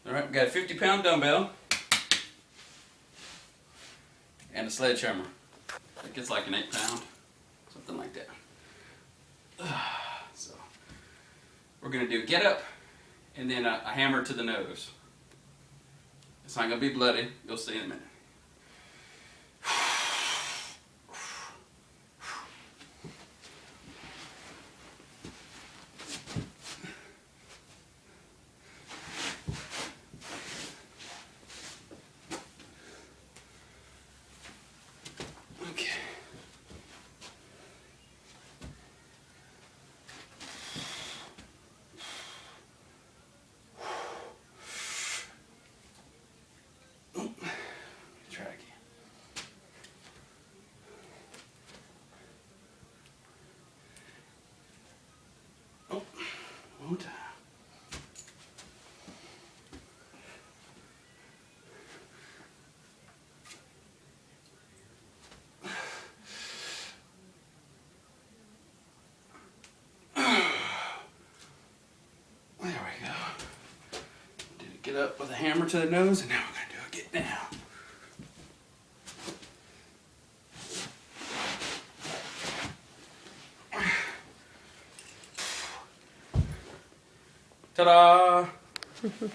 Alright, we got a 50-pound dumbbell and a sledgehammer. I think it's like an 8-pound, something like that. So we're going to do get up and then a hammer to the nose. It's not going to be bloody, you'll see in a minute. Okay. Try again. Oh, one more time. There we go. Did it get up with a hammer to the nose, and now we're going to do a get down. Ta-da!